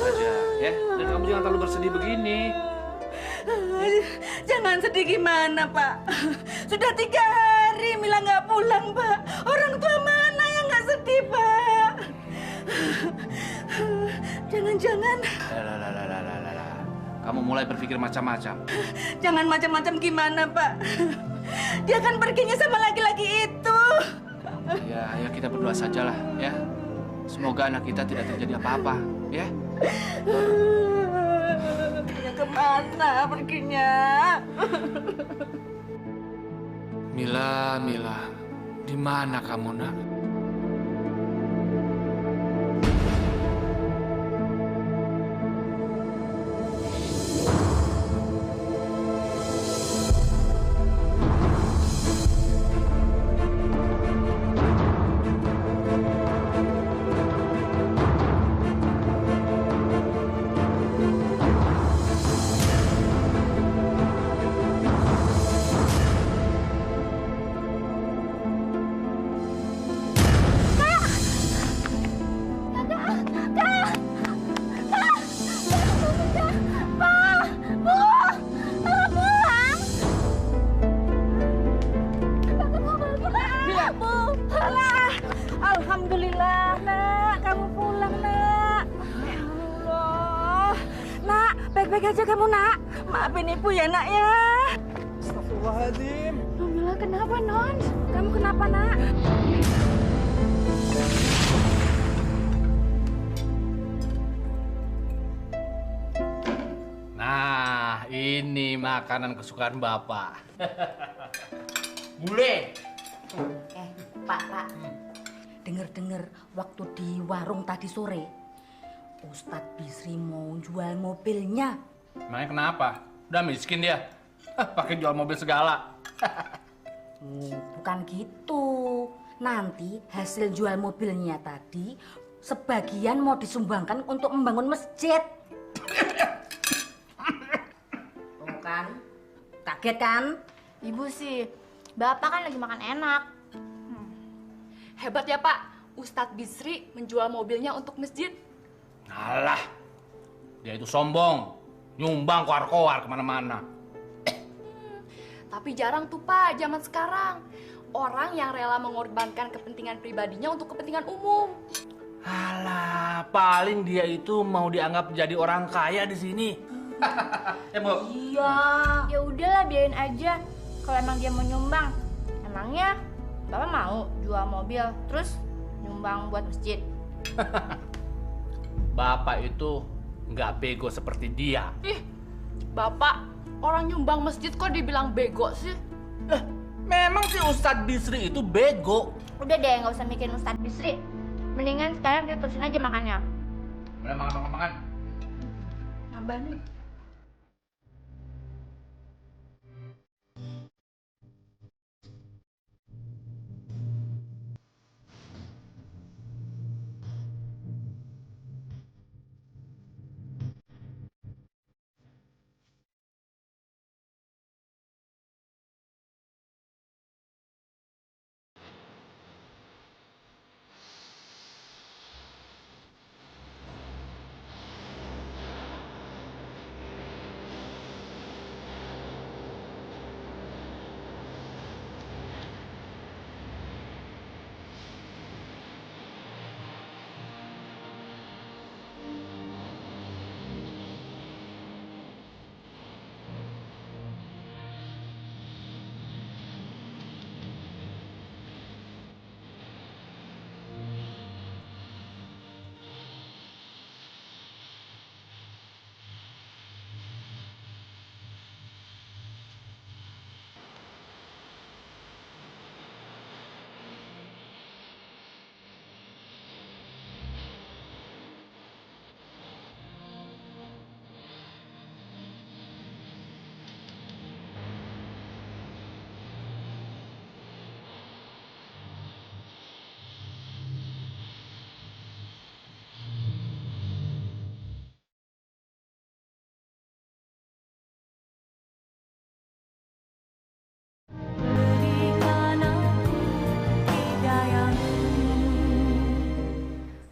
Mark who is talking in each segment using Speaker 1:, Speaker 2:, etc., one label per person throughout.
Speaker 1: aja, ya. Dan kamu jangan terlalu bersedih begini.
Speaker 2: Jangan sedih gimana, Pak? Sudah 3 hari Mila nggak pulang, Pak. Orang tua mana yang nggak sedih, Pak? Jangan-jangan...
Speaker 1: Lah. Kamu mulai berpikir macam-macam.
Speaker 2: Jangan macam-macam gimana, Pak? Dia kan perginya sama laki-laki itu.
Speaker 1: Ya, ayo kita berdoa sajalah, ya. Semoga anak kita tidak terjadi apa-apa, ya.
Speaker 2: Dia kemana perginya?
Speaker 1: Mila, di mana kamu, nak?
Speaker 2: Alhamdulillah, nak. Kamu pulang, nak. Ya Allah. Nak, baik-baik aja kamu, nak. Maafin ibu ya, nak, ya.
Speaker 3: Astagfirullahaladzim.
Speaker 2: Mila, kenapa, Non? Kamu kenapa, nak?
Speaker 1: Nah, ini makanan kesukaan Bapak. Bule.
Speaker 2: Pak. Dengar-dengar waktu di warung tadi sore, Ustadz Bisri mau jual mobilnya.
Speaker 1: Emangnya kenapa? Udah miskin dia. Pakai jual mobil segala.
Speaker 2: Bukan gitu. Nanti hasil jual mobilnya tadi sebagian mau disumbangkan untuk membangun masjid. Tuh kan? Kaget kan?
Speaker 4: Ibu sih, Bapak kan lagi makan enak. Hebat ya Pak, Ustadz Bisri menjual mobilnya untuk masjid.
Speaker 1: Alah, dia itu sombong. Nyumbang koar-koar kemana-mana.
Speaker 4: Tapi jarang tuh Pak, zaman sekarang. Orang yang rela mengorbankan kepentingan pribadinya untuk kepentingan umum.
Speaker 1: Alah, paling dia itu mau dianggap jadi orang kaya di sini. Ya, Bu.
Speaker 2: Iya.
Speaker 4: Ya udahlah, biarin aja. Kalau emang dia mau nyumbang, emangnya Bapak mau jual mobil terus nyumbang buat masjid?
Speaker 1: Bapak itu nggak bego seperti dia.
Speaker 4: Ih, Bapak, orang nyumbang masjid kok dibilang bego sih?
Speaker 1: Memang si Ustadz Bisri itu bego.
Speaker 4: Udah deh, nggak usah mikirin Ustadz Bisri. Mendingan sekarang kita terusin aja makannya.
Speaker 1: Udah makan.
Speaker 4: Nambah nih.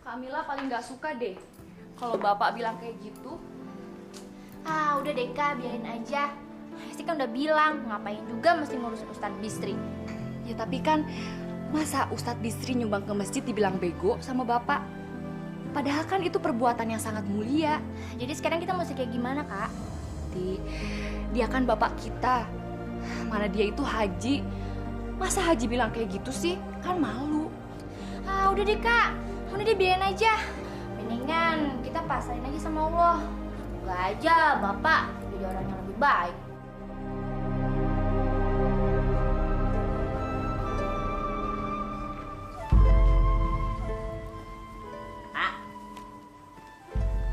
Speaker 4: Kamila paling gak suka deh kalau bapak bilang kayak gitu. Ah, udah deh Kak, biarin aja. Esti kan udah bilang, ngapain juga mesti ngurusin Ustadz Bisri.
Speaker 2: Ya tapi kan, masa Ustadz Bisri nyumbang ke masjid dibilang bego sama bapak? Padahal kan itu perbuatan yang sangat mulia.
Speaker 4: Jadi sekarang kita mesti kayak gimana, Kak?
Speaker 2: Dia kan bapak kita. Mana dia itu haji. Masa haji bilang kayak gitu sih? Kan malu.
Speaker 4: Ah, udah deh Kak, udah deh biarin aja. Mendingan kita pasrahin aja sama Allah. Semoga aja bapak jadi orang yang lebih baik.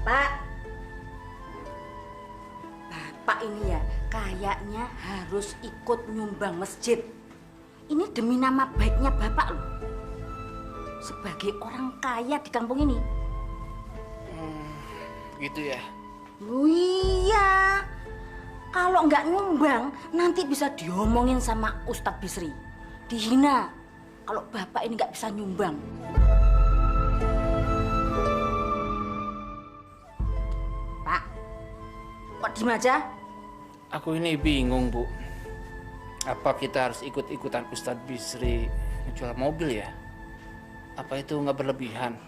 Speaker 2: Pak, bapak ini ya kayaknya harus ikut nyumbang masjid. Ini demi nama baiknya bapak loh. Sebagai orang kaya di kampung ini.
Speaker 1: Gitu ya.
Speaker 2: Oh iya, kalau nggak nyumbang nanti bisa diomongin sama Ustadz Bisri. Dihina kalau bapak ini nggak bisa nyumbang. Kok diem aja?
Speaker 1: Aku ini bingung, Bu. Apa kita harus ikut-ikutan Ustadz Bisri jual mobil ya? Apa itu nggak berlebihan?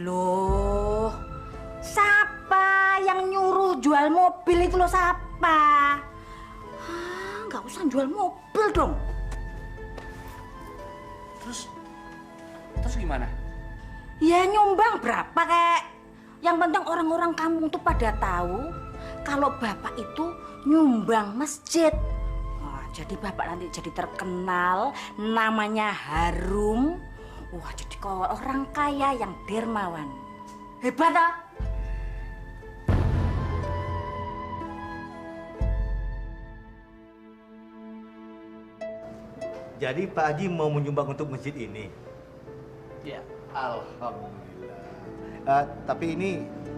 Speaker 2: Loh, siapa yang nyuruh jual mobil itu loh, siapa? Nggak usah jual mobil dong.
Speaker 1: Terus gimana?
Speaker 2: Ya nyumbang berapa kek? Yang penting orang-orang kampung tuh pada tahu kalau bapak itu nyumbang masjid. Wah, jadi bapak nanti jadi terkenal, namanya harum. Wah, jadi kok orang kaya yang dermawan. Hebat ah.
Speaker 3: Jadi Pak Haji mau menyumbang untuk masjid ini?
Speaker 1: Ya.
Speaker 3: Alhamdulillah. Tapi ini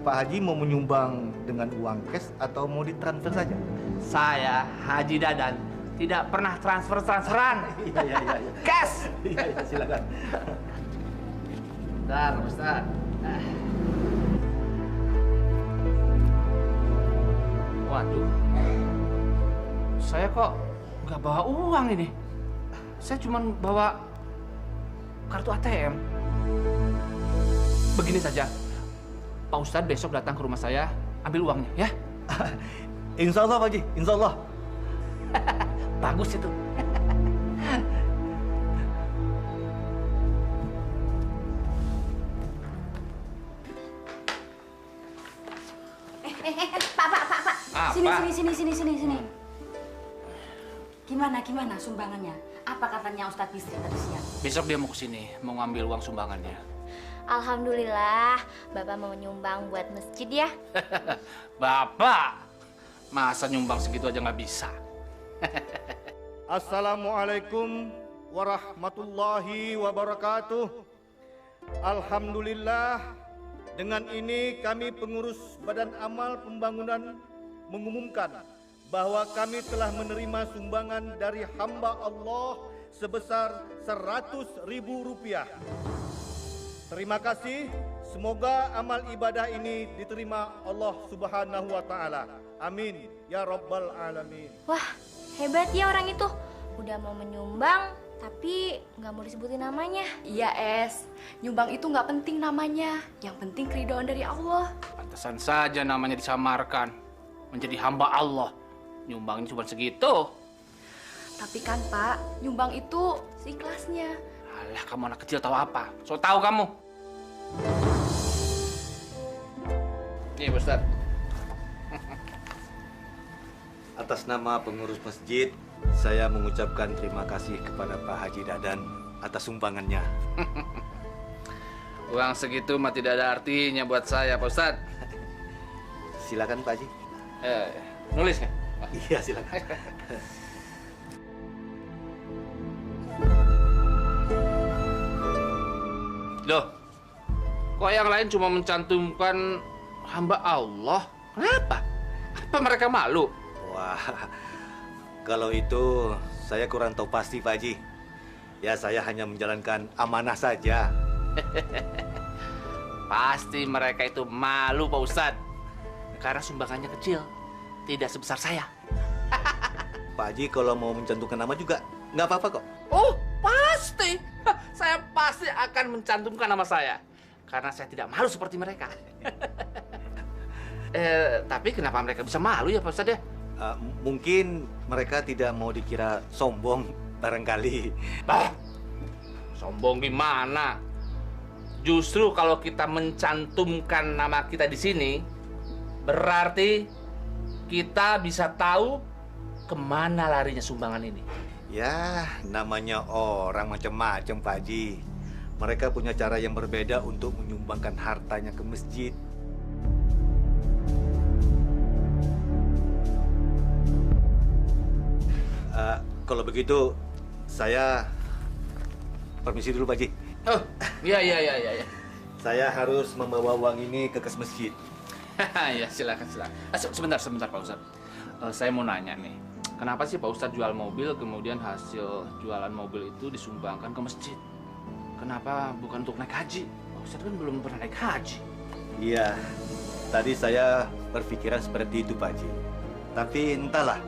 Speaker 3: Pak Haji mau menyumbang dengan uang cash atau mau ditransfer saja?
Speaker 1: Saya Haji Dadan tidak pernah transferan.
Speaker 3: Iya.
Speaker 1: Cash.
Speaker 3: Iya, silakan.
Speaker 1: Bentar, Ustaz. Waduh. Saya kok nggak bawa uang ini? Saya cuma bawa kartu ATM. Begini saja, Pak Ustadz besok datang ke rumah saya, ambil uangnya, ya?
Speaker 3: Insya Allah Pak Haji, insya Allah.
Speaker 1: Bagus itu.
Speaker 2: Pak.
Speaker 1: Apa?
Speaker 2: Sini. Gimana sumbangannya? Apa katanya Ustadz Bisri tadi siang?
Speaker 1: Besok dia mau kesini, mau ngambil uang sumbangannya.
Speaker 4: Alhamdulillah, Bapak mau nyumbang buat masjid ya.
Speaker 1: Bapak, masa nyumbang segitu aja nggak bisa?
Speaker 3: Assalamualaikum warahmatullahi wabarakatuh. Alhamdulillah, dengan ini kami pengurus Badan Amal Pembangunan mengumumkan bahwa kami telah menerima sumbangan dari hamba Allah sebesar Rp100.000. Terima kasih. Semoga amal ibadah ini diterima Allah Subhanahu wa taala. Amin ya rabbal alamin.
Speaker 4: Wah, hebat ya orang itu. Udah mau menyumbang, tapi nggak mau disebutin namanya.
Speaker 2: Iya, Es. Nyumbang itu nggak penting namanya. Yang penting keridhaan dari Allah.
Speaker 1: Pantesan saja namanya disamarkan menjadi hamba Allah. Nyumbangnya cuma segitu.
Speaker 2: Tapi kan Pak, nyumbang itu seikhlasnya.
Speaker 1: Alah, kamu anak kecil tahu apa? So tahu kamu. Nih, Ustaz.
Speaker 3: Atas nama pengurus masjid, saya mengucapkan terima kasih kepada Pak Haji Dadan atas sumbangannya.
Speaker 1: Uang segitu mah tidak ada artinya buat saya, Pak Ustaz.
Speaker 3: Silakan Pak Haji.
Speaker 1: Nulis kan?
Speaker 3: Iya, silakan.
Speaker 1: Loh, kok yang lain cuma mencantumkan hamba Allah? Kenapa? Apa mereka malu?
Speaker 3: Wah, kalau itu saya kurang tahu pasti Pak Haji. Ya, saya hanya menjalankan amanah saja.
Speaker 1: Pasti mereka itu malu Pak Ustadz. Karena sumbangannya kecil, tidak sebesar saya.
Speaker 3: Pak Haji kalau mau mencantumkan nama juga nggak apa-apa kok.
Speaker 1: Oh, pasti. Saya pasti akan mencantumkan nama saya. Karena saya tidak malu seperti mereka. Tapi kenapa mereka bisa malu ya Pak Ustadz ya?
Speaker 3: Mungkin mereka tidak mau dikira sombong barangkali.
Speaker 1: Bah, sombong gimana? Justru kalau kita mencantumkan nama kita di sini, berarti kita bisa tahu kemana larinya sumbangan ini.
Speaker 3: Ya, namanya orang macam-macam Pak Haji. Mereka punya cara yang berbeda untuk menyumbangkan hartanya ke masjid. Kalau begitu, saya permisi dulu Pak Haji.
Speaker 1: Oh, iya.
Speaker 3: Saya harus membawa uang ini ke kas masjid.
Speaker 1: Ya, silakan. Sebentar Pak Ustadz. Saya mau nanya nih, kenapa sih Pak Ustadz jual mobil, kemudian hasil jualan mobil itu disumbangkan ke masjid? Kenapa bukan untuk naik haji? Pak Ustadz kan belum pernah naik haji.
Speaker 3: Iya, tadi saya berpikiran seperti itu Pak Haji. Tapi entahlah,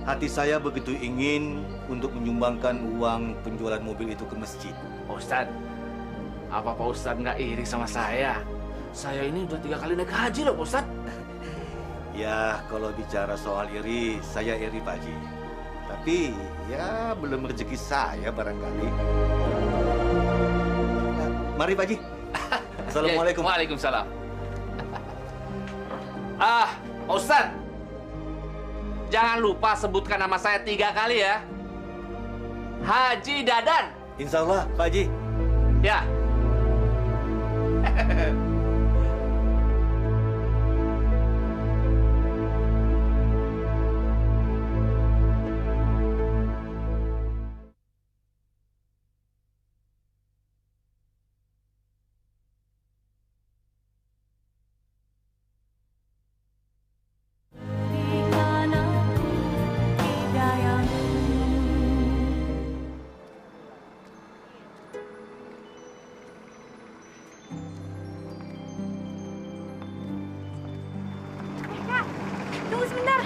Speaker 3: hati saya begitu ingin untuk menyumbangkan uang penjualan mobil itu ke masjid.
Speaker 1: Pak Ustadz, apa Pak Ustadz nggak iri sama saya? Saya ini udah 3 kali naik haji loh Pak Ustadz.
Speaker 3: Ya, kalau bicara soal iri, saya iri Pak Haji. Tapi ya belum rezeki saya barangkali. Mari Pak Haji. Assalamualaikum.
Speaker 1: Waalaikumsalam. Pak Ustadz, jangan lupa sebutkan nama saya 3 kali ya. Haji Dadan.
Speaker 3: Insya Allah Pak Haji.
Speaker 1: Ya.
Speaker 4: Tunggu sebentar.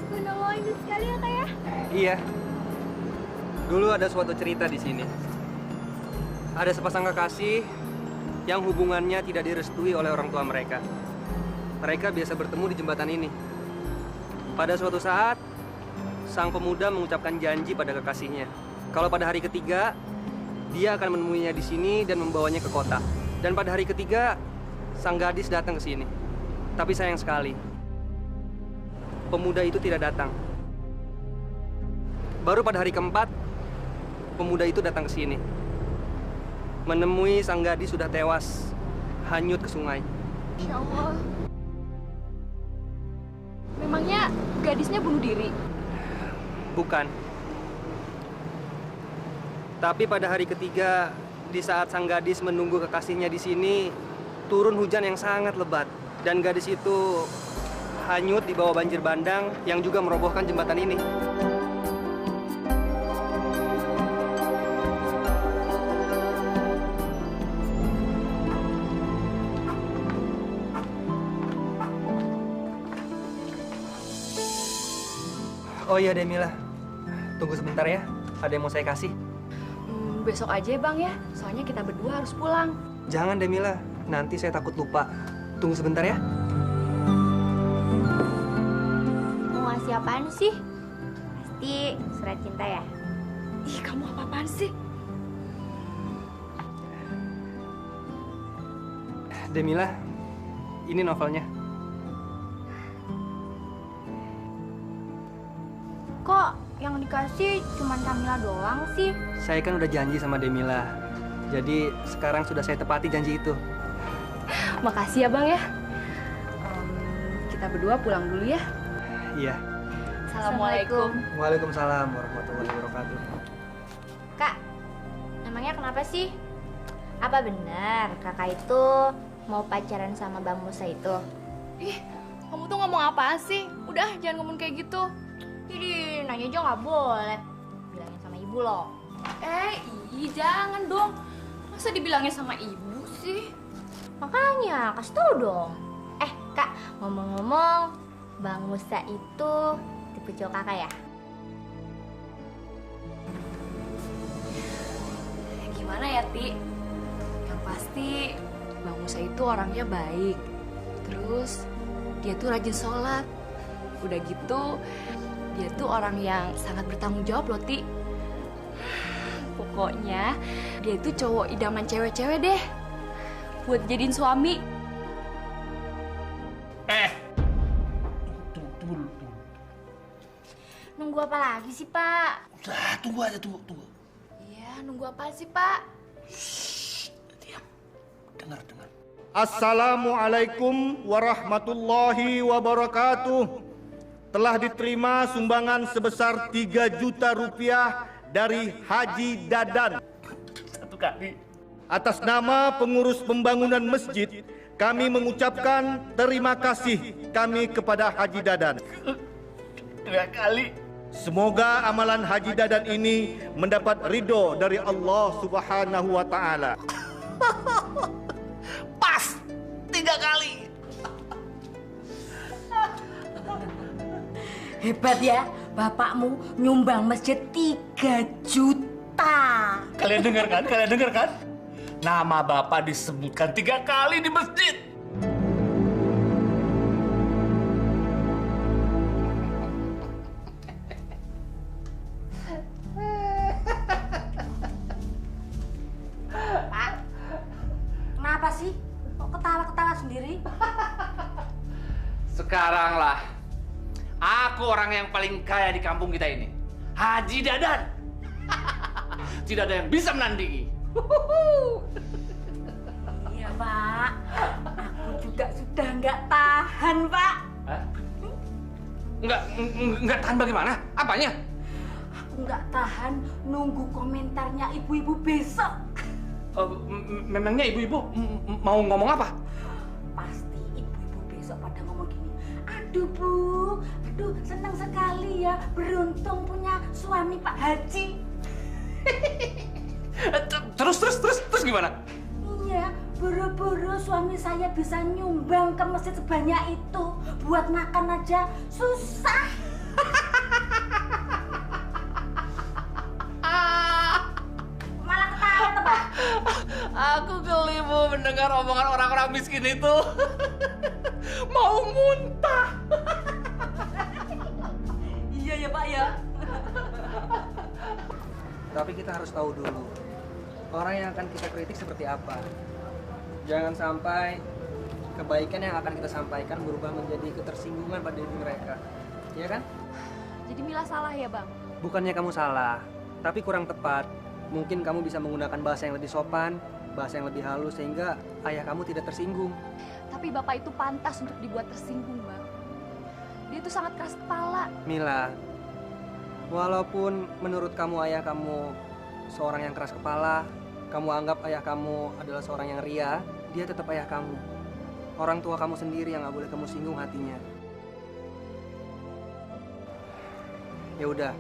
Speaker 4: Subhanallah, indah sekali ya Kak ya.
Speaker 5: Iya. Dulu ada suatu cerita di sini. Ada sepasang kekasih yang hubungannya tidak direstui oleh orang tua mereka. Mereka biasa bertemu di jembatan ini. Pada suatu saat, sang pemuda mengucapkan janji pada kekasihnya. Kalau pada hari ketiga, dia akan menemuinya di sini dan membawanya ke kota. Dan pada hari ketiga, sang gadis datang ke sini. Tapi sayang sekali, pemuda itu tidak datang. Baru pada hari keempat, pemuda itu datang ke sini. Menemui sang gadis sudah tewas, hanyut ke sungai.
Speaker 4: Insya Allah. Memangnya gadisnya bunuh diri?
Speaker 5: Bukan. Tapi pada hari ketiga, di saat sang gadis menunggu kekasihnya di sini, turun hujan yang sangat lebat. Dan gadis itu hanyut di bawah banjir bandang yang juga merobohkan jembatan ini. Oh iya Demila, tunggu sebentar ya, ada yang mau saya kasih.
Speaker 4: Besok aja ya Bang ya, soalnya kita berdua harus pulang.
Speaker 5: Jangan Demila, nanti saya takut lupa. Tunggu sebentar ya.
Speaker 4: Mau ngasih apaan sih? Pasti surat cinta ya? Ih, kamu apa-apaan sih?
Speaker 5: Demila, ini novelnya.
Speaker 4: Kok yang dikasih cuma Kamila doang sih?
Speaker 5: Saya kan udah janji sama Demila. Jadi sekarang sudah saya tepati janji itu.
Speaker 4: Makasih ya Bang ya. Kita berdua pulang dulu ya.
Speaker 5: Iya.
Speaker 4: Assalamualaikum.
Speaker 5: Waalaikumsalam warahmatullahi wabarakatuh.
Speaker 6: Kak, emangnya kenapa sih? Apa benar kakak itu mau pacaran sama Bang Musa itu?
Speaker 4: Ih, kamu tuh ngomong apaan sih? Udah, jangan ngomong kayak gitu.
Speaker 6: Jadi nanya aja nggak boleh. Bilangin sama ibu loh.
Speaker 4: Ih, jangan dong. Masa dibilangnya sama ibu sih?
Speaker 6: Makanya, kasih tau dong. Kak, ngomong-ngomong, Bang Musa itu tipe cowok kakak ya?
Speaker 7: Gimana ya, Ti? Yang pasti Bang Musa itu orangnya baik. Terus dia tuh rajin sholat. Udah gitu, dia tuh orang yang sangat bertanggung jawab loh, Ti. Pokoknya dia itu cowok idaman cewek-cewek deh buat jadiin suami.
Speaker 8: Tunggu.
Speaker 6: Nunggu apa lagi sih, Pak?
Speaker 8: Udah, tunggu aja, tunggu.
Speaker 7: Iya, nunggu apa sih, Pak?
Speaker 8: Diam. Dengar.
Speaker 3: Assalamualaikum warahmatullahi wabarakatuh. Telah diterima sumbangan sebesar 3 juta rupiah dari Haji Dadan.
Speaker 8: 1 kali.
Speaker 3: Atas nama pengurus pembangunan masjid, kami mengucapkan terima kasih kami kepada Haji Dadan.
Speaker 8: 2 kali.
Speaker 3: Semoga amalan Haji Dadan ini mendapat ridho dari Allah Subhanahu wa Ta'ala.
Speaker 8: Pas 3 kali.
Speaker 2: Hebat ya, bapakmu nyumbang masjid 3 juta.
Speaker 8: Kalian dengar kan? Nama Bapak disebutkan 3 kali di masjid.
Speaker 2: Pak, kenapa sih? Kok ketawa-ketawa sendiri?
Speaker 1: Sekarang lah, aku orang yang paling kaya di kampung kita ini. Haji Dadan. Tidak ada yang bisa menandingi.
Speaker 2: Iya, Pak. Aku juga sudah nggak tahan, Pak.
Speaker 1: Hah? Nggak tahan bagaimana? Apanya?
Speaker 2: Aku nggak tahan nunggu komentarnya ibu-ibu besok.
Speaker 1: Memangnya ibu-ibu mau ngomong apa?
Speaker 2: Pasti ibu-ibu besok pada ngomong gini. Aduh, Bu. Aduh, senang sekali ya. Beruntung punya suami Pak Haji.
Speaker 1: Terus gimana?
Speaker 2: Iya, buru-buru suami saya bisa nyumbang ke masjid sebanyak itu. Buat makan aja susah. Malah ketawa tuh, Pak.
Speaker 1: Aku geli, Bu, mendengar omongan orang-orang miskin itu. Mau muntah.
Speaker 2: Iya ya, Pak ya.
Speaker 5: Tapi kita harus tahu dulu orang yang akan kita kritik seperti apa. Jangan sampai kebaikan yang akan kita sampaikan berubah menjadi ketersinggungan pada diri mereka. Iya kan?
Speaker 7: Jadi Mila salah ya, Bang?
Speaker 5: Bukannya kamu salah, tapi kurang tepat. Mungkin kamu bisa menggunakan bahasa yang lebih sopan, bahasa yang lebih halus sehingga ayah kamu tidak tersinggung.
Speaker 7: Tapi Bapak itu pantas untuk dibuat tersinggung, Bang. Dia itu sangat keras kepala.
Speaker 5: Mila, walaupun menurut kamu ayah kamu seorang yang keras kepala, kamu anggap ayah kamu adalah seorang yang ria, dia tetap ayah kamu. Orang tua kamu sendiri yang gak boleh kamu singgung hatinya. Ya udah,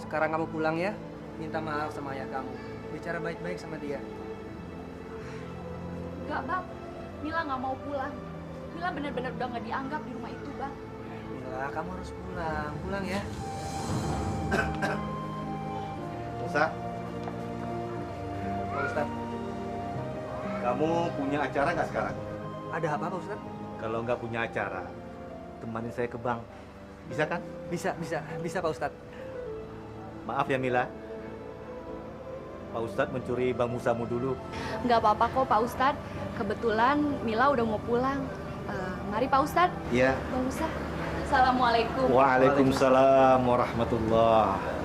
Speaker 5: sekarang kamu pulang ya. Minta maaf sama ayah kamu. Bicara baik-baik sama dia.
Speaker 7: Enggak, Bang. Mila nggak mau pulang. Mila benar-benar udah nggak dianggap di rumah itu, Bang.
Speaker 5: Mila, kamu harus pulang. Pulang ya.
Speaker 3: Musa,
Speaker 5: Pak Ustadz,
Speaker 3: kamu punya acara nggak sekarang?
Speaker 5: ada apa Pak Ustadz?
Speaker 3: Kalau nggak punya acara, temanin saya ke bank. Bisa kan?
Speaker 5: Bisa Pak Ustadz.
Speaker 3: Maaf ya Mila. Pak Ustadz mencuri Bang Musamu dulu.
Speaker 7: Nggak apa-apa kok, Pak Ustadz. Kebetulan Mila udah mau pulang. Mari Pak Ustadz.
Speaker 3: Iya.
Speaker 7: Bang Musa. Assalamualaikum.
Speaker 3: Waalaikumsalam warahmatullahi.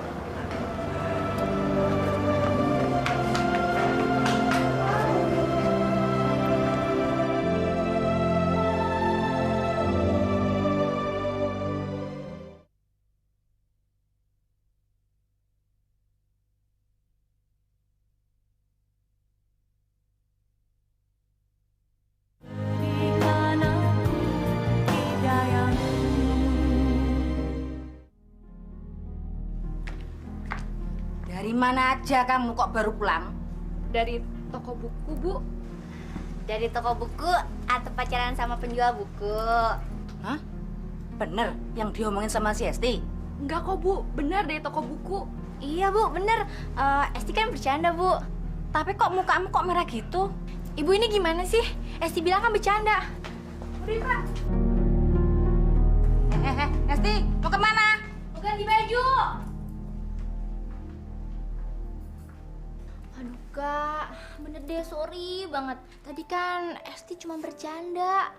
Speaker 2: Dari mana aja kamu kok baru pulang?
Speaker 7: Dari toko buku, Bu.
Speaker 6: Dari toko buku atau pacaran sama penjual buku?
Speaker 2: Hah? Bener yang diomongin sama si Esti?
Speaker 7: Enggak kok, Bu. Benar dari toko buku.
Speaker 6: Iya Bu, bener. Esti kan bercanda Bu.
Speaker 2: Tapi kok mukamu kok merah gitu?
Speaker 6: Ibu ini gimana sih? Esti bilang kan bercanda.
Speaker 2: Udah, Pak. Esti, mau kemana?
Speaker 6: Mau ganti baju. Aduh Kak, bener deh, sorry banget. Tadi kan Esti cuma bercanda.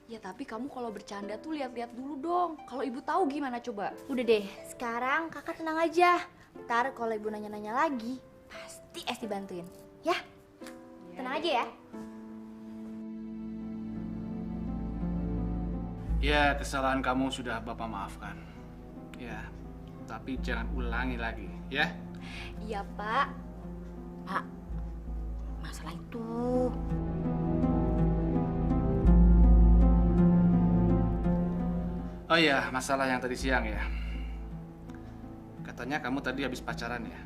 Speaker 7: Ya tapi kamu kalau bercanda tuh lihat-lihat dulu dong. Kalau ibu tahu gimana coba?
Speaker 6: Udah deh, sekarang kakak tenang aja. Ntar kalau ibu nanya-nanya lagi, pasti Esti bantuin. Ya? Tenang aja ya.
Speaker 1: Ya, kesalahan kamu sudah Bapak maafkan. Ya, tapi jangan ulangi lagi, ya?
Speaker 6: Iya Pak.
Speaker 2: Pak, masalah itu.
Speaker 1: Oh iya, masalah yang tadi siang ya. Katanya kamu tadi habis pacaran ya?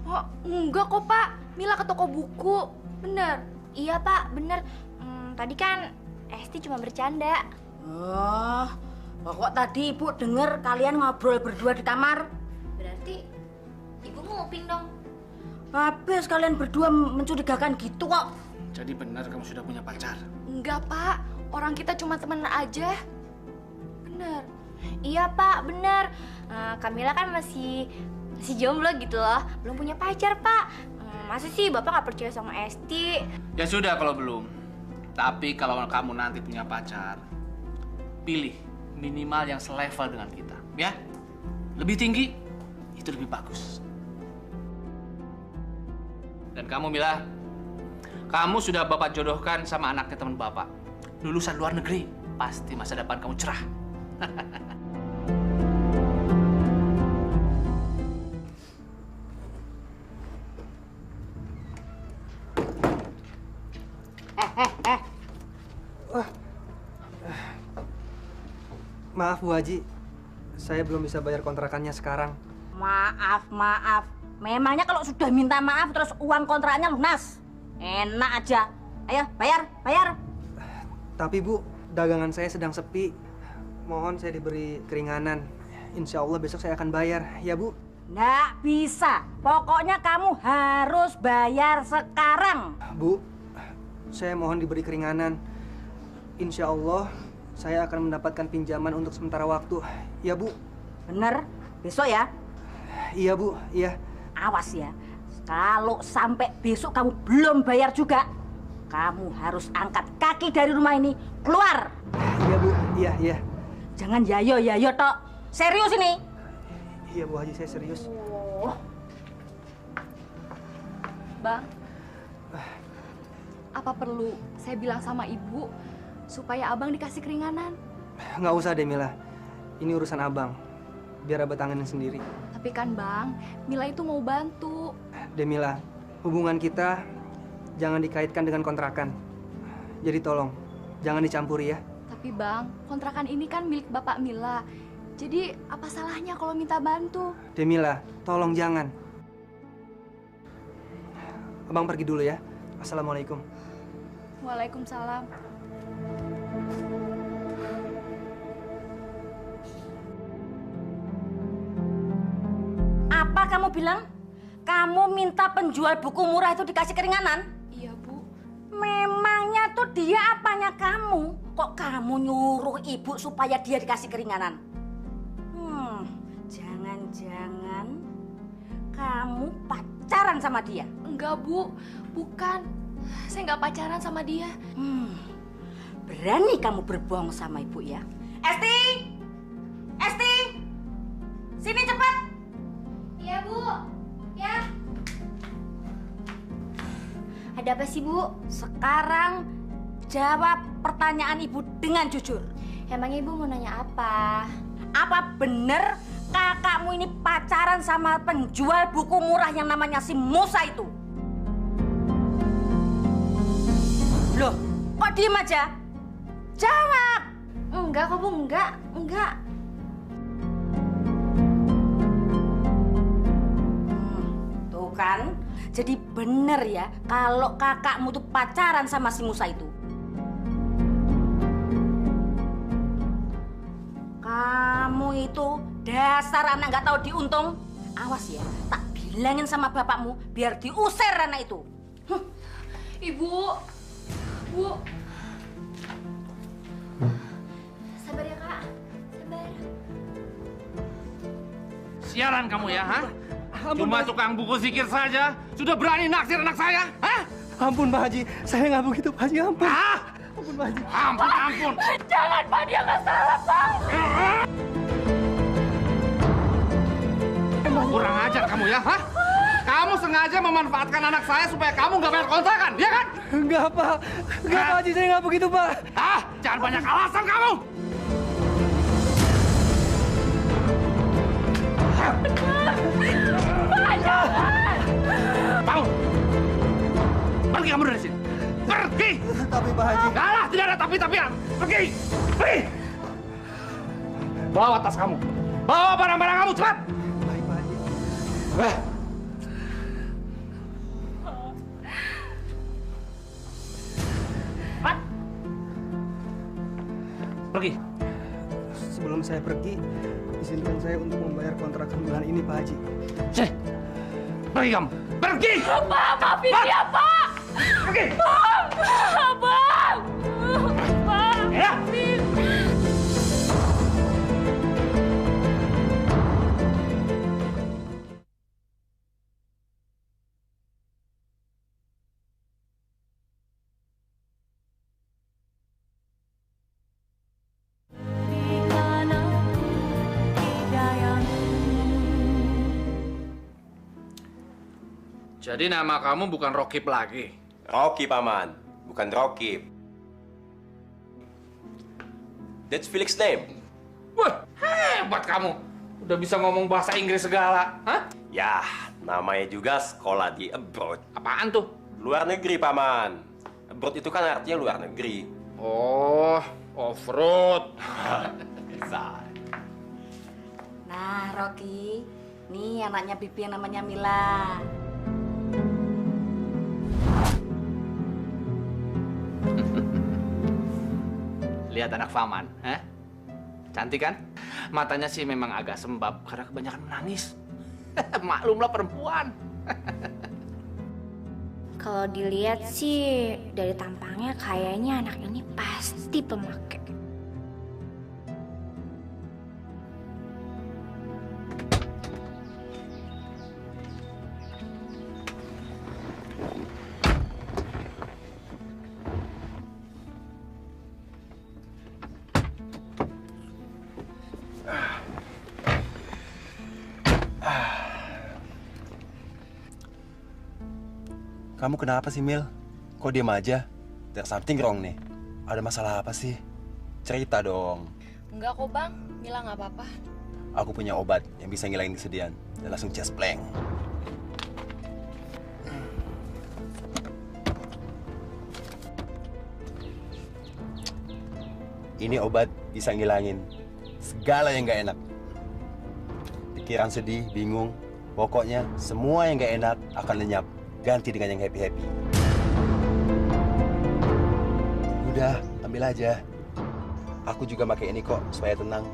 Speaker 7: Oh, enggak kok, Pak. Mila ke toko buku. Bener.
Speaker 6: Iya Pak, bener. Tadi kan Esti cuma bercanda.
Speaker 2: Oh, kok tadi Ibu denger kalian ngobrol berdua di kamar?
Speaker 6: Berarti ibu nguping dong.
Speaker 2: Habis kalian berdua mencurigakan gitu kok.
Speaker 1: Jadi benar kamu sudah punya pacar?
Speaker 7: Enggak, Pak. Orang kita cuma temenan aja. Bener.
Speaker 6: Iya Pak, bener. Kamila kan masih jomblo gitu loh. Belum punya pacar Pak. Masa sih Bapak nggak percaya sama Esti?
Speaker 1: Ya sudah kalau belum. Tapi kalau kamu nanti punya pacar, pilih minimal yang selevel dengan kita, ya. Lebih tinggi, itu lebih bagus. Dan kamu Mila, kamu sudah Bapak jodohkan sama anaknya teman Bapak. Lulusan luar negeri, pasti masa depan kamu cerah.
Speaker 5: Maaf Bu Haji, saya belum bisa bayar kontrakannya sekarang.
Speaker 2: Maaf. Memangnya kalau sudah minta maaf terus uang kontraknya lunas? Enak aja. Ayo, bayar.
Speaker 5: Tapi Bu, dagangan saya sedang sepi. Mohon saya diberi keringanan. Insya Allah besok saya akan bayar, ya Bu?
Speaker 2: Nggak bisa. Pokoknya kamu harus bayar sekarang.
Speaker 5: Bu, saya mohon diberi keringanan. Insya Allah saya akan mendapatkan pinjaman untuk sementara waktu. Ya Bu?
Speaker 2: Bener? Besok ya?
Speaker 5: Iya Bu, iya.
Speaker 2: Awas ya. Kalau sampai besok kamu belum bayar juga, kamu harus angkat kaki dari rumah ini. Keluar!
Speaker 5: Iya Bu, iya.
Speaker 2: Jangan yayo tok. Serius ini?
Speaker 5: Iya Bu Haji, saya serius.
Speaker 7: Bang, apa perlu saya bilang sama ibu supaya abang dikasih keringanan?
Speaker 5: Nggak usah deh Mila, ini urusan abang. Biar abang tanganin sendiri.
Speaker 7: Tapi kan Bang, Mila itu mau bantu.
Speaker 5: Demila, hubungan kita jangan dikaitkan dengan kontrakan. Jadi tolong, jangan dicampuri ya.
Speaker 7: Tapi Bang, kontrakan ini kan milik Bapak Mila. Jadi apa salahnya kalau minta bantu?
Speaker 5: Demila, tolong jangan. Abang pergi dulu ya. Assalamualaikum.
Speaker 7: Waalaikumsalam.
Speaker 2: Apa kamu bilang? Kamu minta penjual buku murah itu dikasih keringanan?
Speaker 7: Iya, Bu.
Speaker 2: Memangnya tuh dia apanya kamu? Kok kamu nyuruh ibu supaya dia dikasih keringanan? Jangan-jangan kamu pacaran sama dia?
Speaker 7: Enggak, Bu. Bukan. Saya nggak pacaran sama dia.
Speaker 2: Berani kamu berbohong sama ibu ya? Esti! Sini cepat!
Speaker 6: Iya Bu. Ya. Ada apa sih Bu?
Speaker 2: Sekarang jawab pertanyaan ibu dengan jujur.
Speaker 6: Emangnya Ibu mau nanya apa?
Speaker 2: Apa bener kakakmu ini pacaran sama penjual buku murah yang namanya si Musa itu? Loh, kok diem aja? Jawab!
Speaker 6: Enggak kok Bu, enggak.
Speaker 2: Tuh kan, Jadi bener ya kalau kakakmu tuh pacaran sama si Musa itu. Kamu itu dasar anak nggak tahu diuntung. Awas ya, tak bilangin sama bapakmu biar diusir anak itu.
Speaker 7: Ibu. Bu.
Speaker 6: Sabar ya kak, sabar.
Speaker 1: Siaran kamu ya, ha? Cuma tukang buku zikir saja sudah berani naksir anak saya, ha?
Speaker 5: Ampun Pak Haji, saya nggak begitu Pak Haji, ampun.
Speaker 1: Ah!
Speaker 5: Ampun Pak Haji.
Speaker 1: Ampun, ampun.
Speaker 4: Jangan, Pak, dia nggak salah, Pak.
Speaker 1: Kurang ajar kamu ya, ha? Kamu sengaja memanfaatkan anak saya supaya kamu nggak bayar kontrakan, ya kan?
Speaker 5: Enggak Pak, enggak Pak Haji, saya nggak begitu Pak.
Speaker 1: Ah, jangan banyak alasan kamu.
Speaker 4: Pak, jangan.
Speaker 1: Bangun. Pergi kamu dari sini. Pergi.
Speaker 5: Tapi Pak Haji.
Speaker 1: Alah, tidak ada tapi-tapian. Pergi. Pergi. Bawa tas kamu. Bawa barang-barang kamu, cepat.
Speaker 5: Baik Pak Haji.
Speaker 1: Cepat. Pergi.
Speaker 5: Sebelum saya pergi, izinkan saya untuk membayar kontrakan bulan ini Pak Haji.
Speaker 1: Cih. Pergi kamu. Pergi.
Speaker 4: Pak, maafin dia, Pak.
Speaker 1: Pergi.
Speaker 4: Bang. Bang. Bang.
Speaker 1: Ya. Jadi nama kamu bukan Rokib lagi?
Speaker 9: Rocky, Paman. Bukan Rocky. That's Felix name.
Speaker 1: Wah, hebat kamu. Udah bisa ngomong bahasa Inggris segala. Hah?
Speaker 9: Ya, namanya juga sekolah di abroad.
Speaker 1: Apaan tuh?
Speaker 9: Luar negeri, Paman. Abroad itu kan artinya luar negeri.
Speaker 1: Oh, off-road.
Speaker 9: Bisa.
Speaker 2: Nah, Rocky, nih anaknya Bibi yang namanya Mila.
Speaker 1: Lihat anak Faman, hah? Cantik kan? Matanya sih memang agak sembab karena kebanyakan menangis. Maklumlah perempuan.
Speaker 6: Kalau dilihat sih dari tampangnya kayaknya anak ini pasti pemakai.
Speaker 9: Kamu kenapa sih, Mil? Kok diam aja? There's something wrong nih. Ada masalah apa sih? Cerita dong.
Speaker 7: Enggak kok bang, Mila nggak apa-apa.
Speaker 9: Aku punya obat yang bisa ngilangin kesedihan. Dan langsung just blank. Ini obat bisa ngilangin segala yang gak enak. Pikiran sedih, bingung. Pokoknya semua yang gak enak akan lenyap. Ganti dengan yang happy-happy. Udah, ambil aja. Aku juga pakai ini kok, supaya tenang.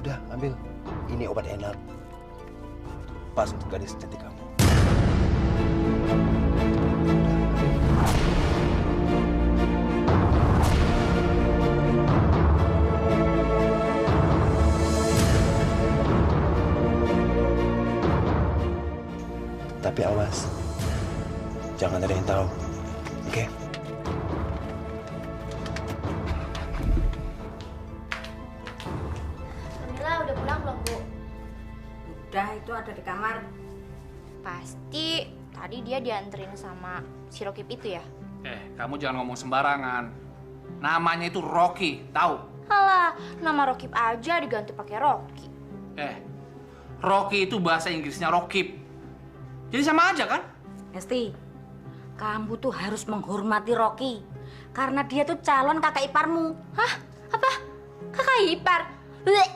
Speaker 9: Udah, ambil. Ini obat enak. Pas untuk gadis cantik kamu. Tapi awas, jangan ada yang tahu, oke?
Speaker 6: Kamila udah pulang belum, Bu?
Speaker 2: Udah, itu ada di kamar.
Speaker 6: Pasti tadi dia dianterin sama si Rokib itu ya?
Speaker 1: Kamu jangan ngomong sembarangan. Namanya itu Rocky, tahu?
Speaker 6: Alah, nama Rokib aja diganti pakai Rocky.
Speaker 1: Rocky itu bahasa Inggrisnya Rokib. Jadi sama aja kan?
Speaker 2: Esti, kamu tuh harus menghormati Rocky. Karena dia tuh calon kakak iparmu.
Speaker 6: Hah? Apa? Kakak ipar? Bleh.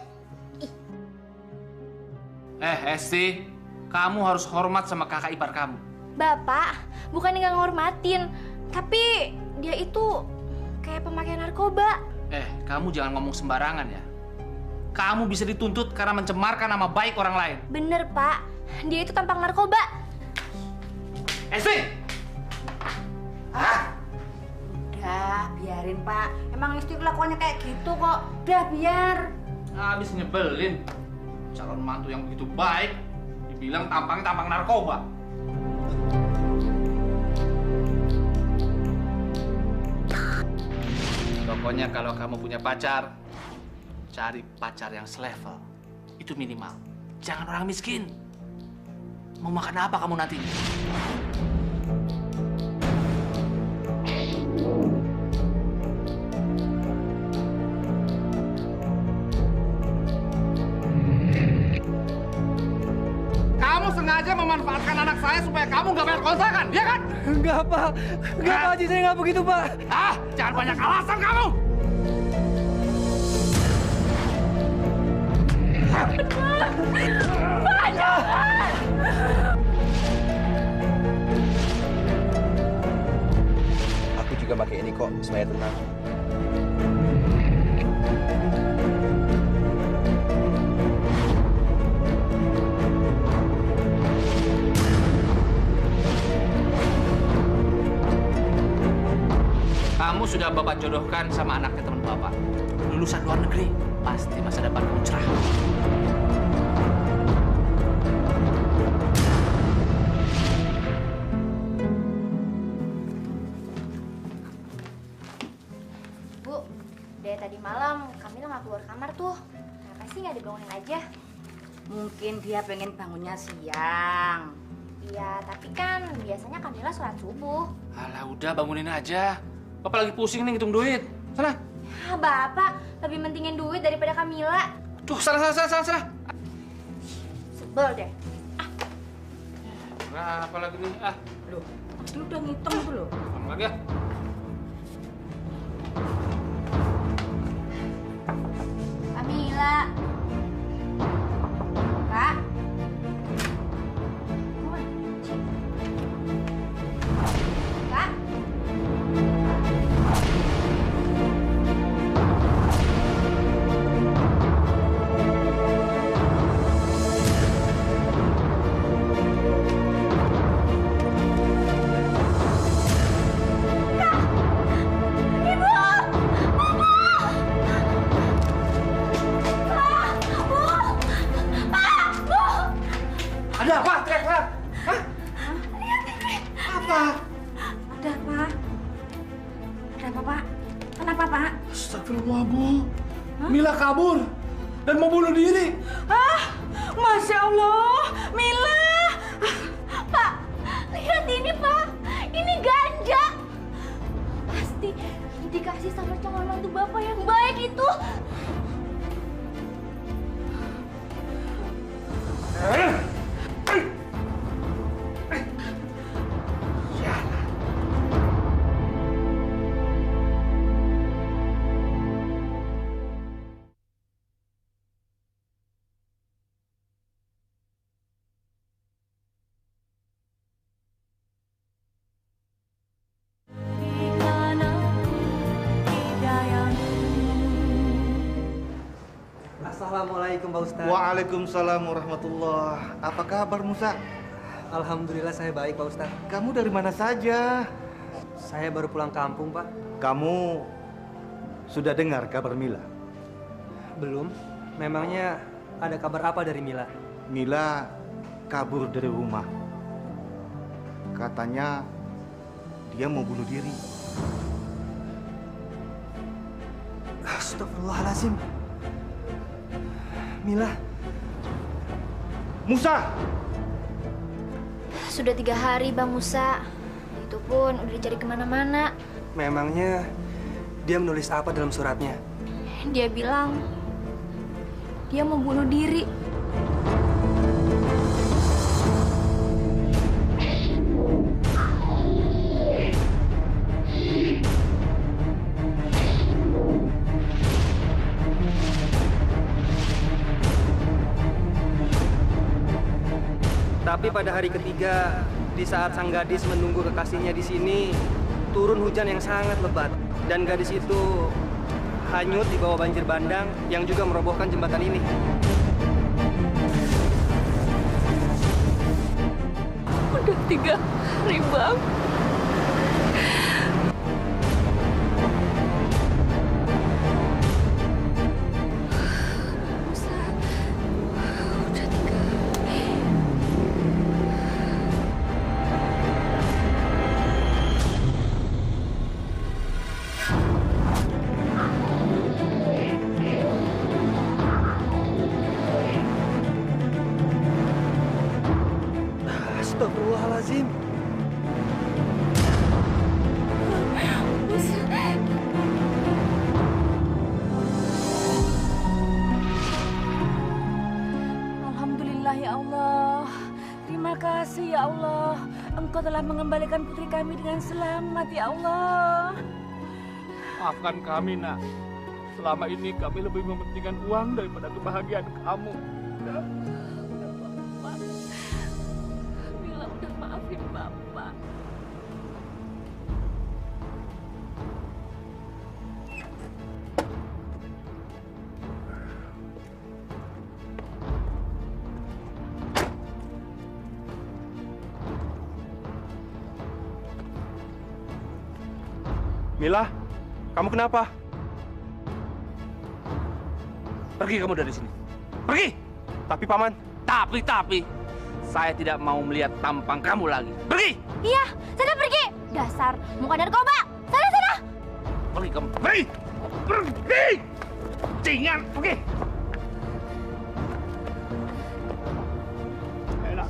Speaker 1: Esti, Kamu harus hormat sama kakak ipar kamu.
Speaker 6: Bapak, bukan nggak ngormatin, tapi dia itu kayak pemakai narkoba.
Speaker 1: Kamu jangan ngomong sembarangan ya. Kamu bisa dituntut karena mencemarkan nama baik orang lain.
Speaker 6: Bener, Pak. Dia itu tampang narkoba.
Speaker 1: Esti!
Speaker 2: Udah, biarin Pak. Emang istri kelakuannya kayak gitu kok. Udah, biar.
Speaker 1: Habis nyebelin. Calon mantu yang begitu baik, dibilang tampangnya tampang narkoba. Pokoknya kalau kamu punya pacar, cari pacar yang selevel. Itu minimal. Jangan orang miskin. Mau makan apa kamu nanti? Kamu sengaja memanfaatkan anak saya supaya kamu nggak bayar kontrakan, ya kan?
Speaker 5: Enggak, Pak. Enggak, Pak Haji. Saya nggak begitu, Pak.
Speaker 1: Jangan banyak alasan kamu!
Speaker 9: Aku juga pakai ini kok, supaya tenang.
Speaker 1: Kamu sudah Bapak jodohkan sama anaknya teman Bapak. Lulusan luar negeri. Pasti masa depan kamu cerah.
Speaker 6: Bu, dari tadi malam Kamila nggak keluar kamar tuh. Kenapa sih nggak dibangunin aja?
Speaker 2: Mungkin dia pengen bangunnya siang.
Speaker 6: Iya, tapi kan biasanya Kamila sholat subuh.
Speaker 1: Alah udah bangunin aja. Bapak lagi pusing nih ngitung duit. Sana.
Speaker 6: Bapak lebih mentingin duit daripada Kamila.
Speaker 1: Tuh, sana.
Speaker 6: Sebel deh.
Speaker 1: Berapa lagi nih?
Speaker 2: Loh, lu udah ngitung itu loh.
Speaker 1: Kamu lagi ya?
Speaker 6: Kamila. Kak. Kak.
Speaker 1: Ada apa? Teriak-teriak. Hah? Apa?
Speaker 2: Ada apa? Ada apa, Pak? Kenapa, Pak?
Speaker 1: Astagfirullah, Bu. Mila kabur dan mau bunuh diri.
Speaker 2: Masya Allah, Mila.
Speaker 6: Pak, lihat ini, Pak. Ini ganja. Pasti dikasih sama calon mantu Bapak yang baik itu.
Speaker 5: Assalamualaikum, Pak Ustadz.
Speaker 3: Waalaikumsalam warahmatullah. Apa kabar Musa?
Speaker 5: Alhamdulillah saya baik, Pak Ustadz.
Speaker 3: Kamu dari mana saja?
Speaker 5: Saya baru pulang kampung, Pak.
Speaker 3: Kamu sudah dengar kabar Mila?
Speaker 5: Belum. Memangnya ada kabar apa dari Mila?
Speaker 3: Mila kabur dari rumah. Katanya dia mau bunuh diri.
Speaker 5: Astagfirullahaladzim. Mila.
Speaker 3: Musa!
Speaker 6: Sudah 3 hari, Bang Musa. Itu pun udah dicari kemana-mana.
Speaker 5: Memangnya dia menulis apa dalam suratnya?
Speaker 6: Dia bilang dia mau bunuh diri.
Speaker 5: Tapi pada hari ketiga, di saat sang gadis menunggu kekasihnya di sini, turun hujan yang sangat lebat. Dan gadis itu hanyut di bawah banjir bandang yang juga merobohkan jembatan ini.
Speaker 7: Udah 3 hari, Bang.
Speaker 5: Astagfirullahaladzim.
Speaker 2: Alhamdulillah ya Allah. Terima kasih ya Allah. Engkau telah mengembalikan putri kami dengan selamat ya Allah.
Speaker 1: Maafkan kami, Nak. Selama ini kami lebih mementingkan uang daripada kebahagiaan kamu.
Speaker 7: Mila udah maafin Bapak.
Speaker 1: Mila, kamu kenapa? Pergi kamu dari sini. Pergi!
Speaker 8: Tapi Paman,
Speaker 1: Tapi, saya tidak mau melihat tampang kamu lagi. Pergi!
Speaker 6: Iya, sana pergi. Dasar muka narkoba. Sana.
Speaker 1: Pergi kamu. Pergi! Pergi! Cingan, pergi! Enak.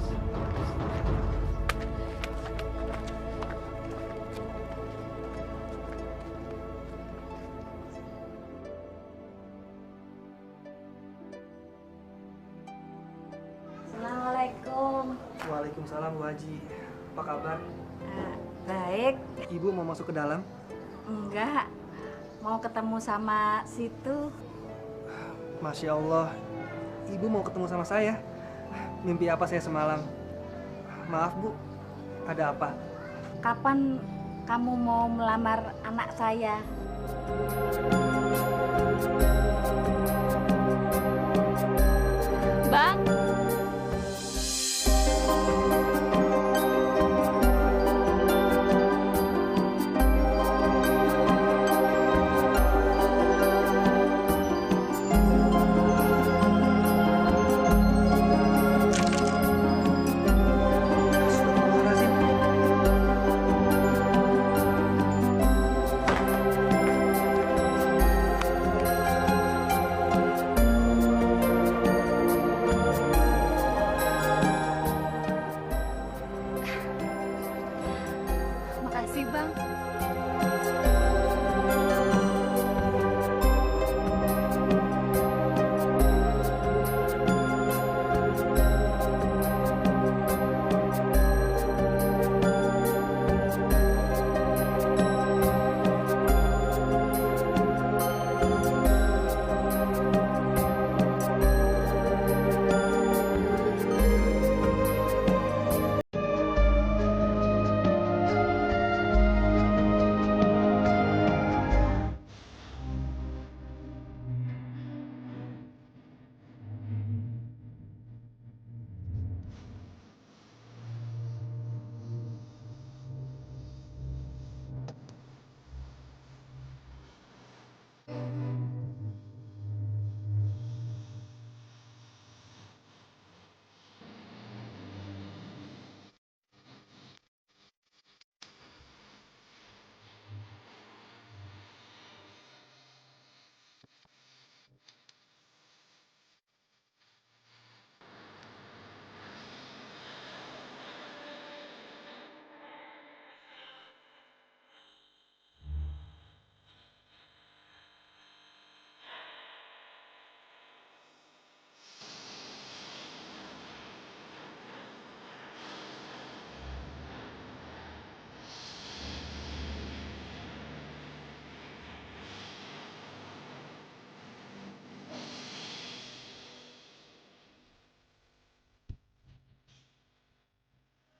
Speaker 2: Assalamualaikum.
Speaker 5: Waalaikumsalam, Bu Haji. Apa kabar?
Speaker 2: Baik.
Speaker 5: Ibu mau masuk ke dalam?
Speaker 2: Enggak. Mau ketemu sama situ.
Speaker 5: Masya Allah, Ibu mau ketemu sama saya. Mimpi apa saya semalam? Maaf, Bu. Ada apa?
Speaker 2: Kapan kamu mau melamar anak saya?